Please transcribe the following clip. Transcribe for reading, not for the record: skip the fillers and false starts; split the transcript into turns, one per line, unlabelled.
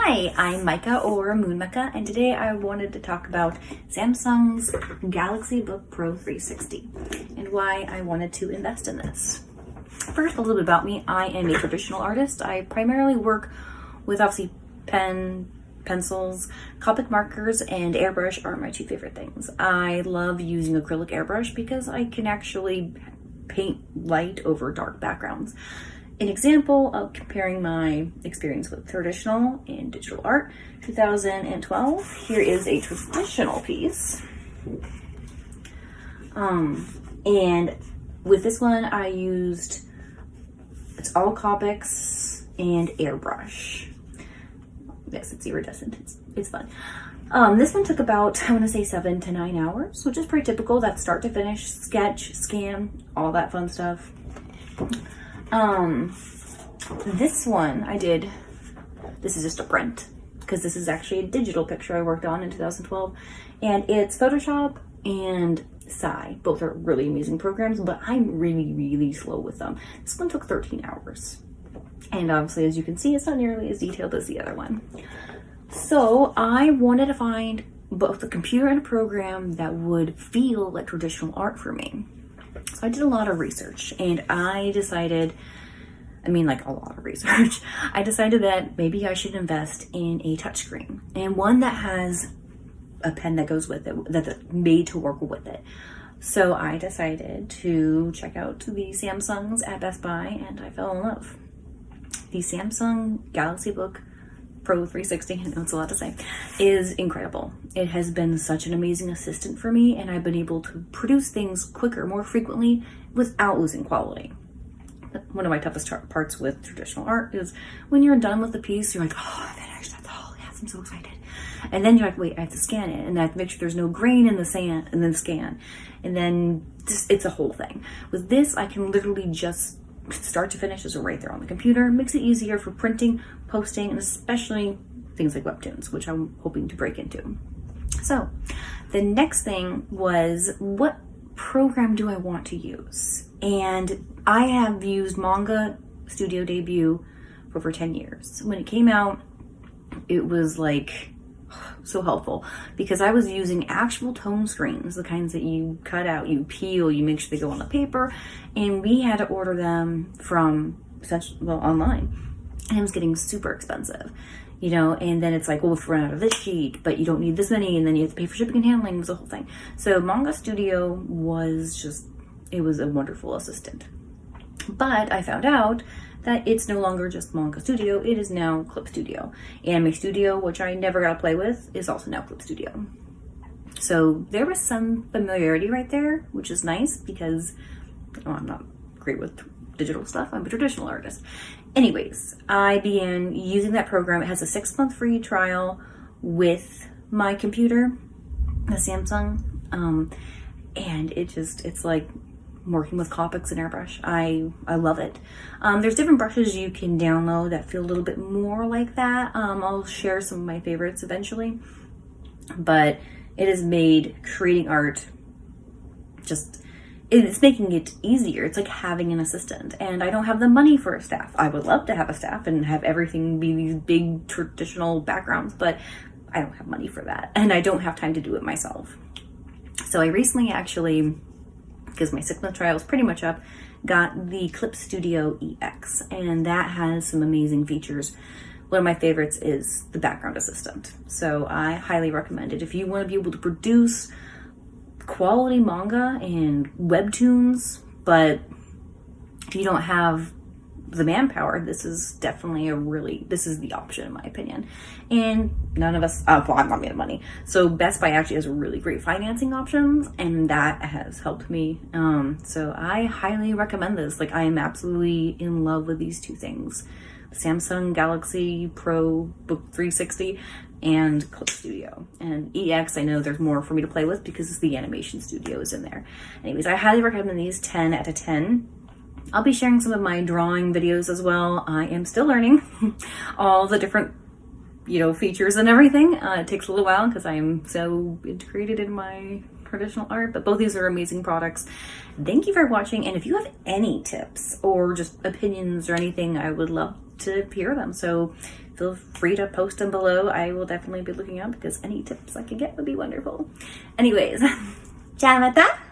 Hi, I'm Micah or Moon Micah, and today I wanted to talk about Samsung's Galaxy Book Pro 360 and why I wanted to invest in this. First, a little bit about me. I am a traditional artist. I primarily work with obviously pencils, Copic markers, and airbrush are my two favorite things. I love using acrylic airbrush because I can actually paint light over dark backgrounds. An example of comparing my experience with traditional and digital art, 2012, here is a traditional piece. And with this one I used, it's all Copics and airbrush. Yes, it's iridescent, it's fun. This one took about, I want to say 7 to 9 hours, which is pretty typical. That's start to finish, sketch, scan, all that fun stuff. This one I did, this is just a print because this is actually a digital picture I worked on in 2012, and it's Photoshop and Sai. Both are really amazing programs, but I'm really slow with them. This one took 13 hours. And obviously, as you can see, it's not nearly as detailed as the other one. So I wanted to find both a computer and a program that would feel like traditional art for me. So I did a lot of research, and I decided, a lot of research. I decided that maybe I should invest in a touchscreen, and one that has a pen that goes with it, that's made to work with it. So I decided to check out the Samsungs at Best Buy, and I fell in love. The Samsung Galaxy Book Pro 360, I know it's a lot to say, is incredible. It has been such an amazing assistant for me, and I've been able to produce things quicker, more frequently, without losing quality. One of my toughest parts with traditional art is when you're done with the piece, you're like, oh, I finished, that's all, yes, I'm so excited. And then you're like, wait, I have to scan it, and I have to make sure there's no grain in the sand, and then scan. And then it's a whole thing. With this, I can literally just start to finish is right there on the computer. It makes it easier for printing, posting, and especially things like webtoons, which I'm hoping to break into. So the next thing was, what program do I want to use? And I have used Manga Studio Debut for over 10 years. When it came out, it was like so helpful because I was using actual tone screens, the kinds that you cut out, you peel, you make sure they go on the paper, and we had to order them from online, and it was getting super expensive, and then it's like, well, if we run out of this sheet, but you don't need this many, and then you have to pay for shipping and handling. It was the whole thing. So Manga Studio was it was a wonderful assistant. But I found out that it's no longer just Manga Studio, it is now Clip Studio. Anime Studio, which I never got to play with, is also now Clip Studio. So there was some familiarity right there, which is nice because I'm not great with digital stuff. I'm a traditional artist. Anyways, I began using that program. It has a 6-month free trial with my computer, the Samsung, and it's like working with Copics and airbrush. I love it. There's different brushes you can download that feel a little bit more like that. I'll share some of my favorites eventually, but it has made creating art it's making it easier. It's like having an assistant, and I don't have the money for a staff. I would love to have a staff and have everything be these big traditional backgrounds, but I don't have money for that, and I don't have time to do it myself. So I recently actually, because my 6-month trial is pretty much up, got the Clip Studio EX, and that has some amazing features. One of my favorites is the background assistant. So I highly recommend it. If you want to be able to produce quality manga and webtoons, but you don't have the manpower, this is definitely this is the option in my opinion. And none of us, I'm not made of money. So Best Buy actually has really great financing options, and that has helped me. So I highly recommend this. Like, I am absolutely in love with these two things. Samsung Galaxy Pro Book 360 and Clip Studio. And EX, I know there's more for me to play with because the animation studio is in there. Anyways, I highly recommend these. 10 out of 10. I'll be sharing some of my drawing videos as well. I am still learning all the different, features and everything. It takes a little while because I am so integrated in my traditional art, but both these are amazing products. Thank you for watching, and if you have any tips or just opinions or anything, I would love to hear them. So feel free to post them below. I will definitely be looking out because any tips I can get would be wonderful. Anyways, ciao Mata!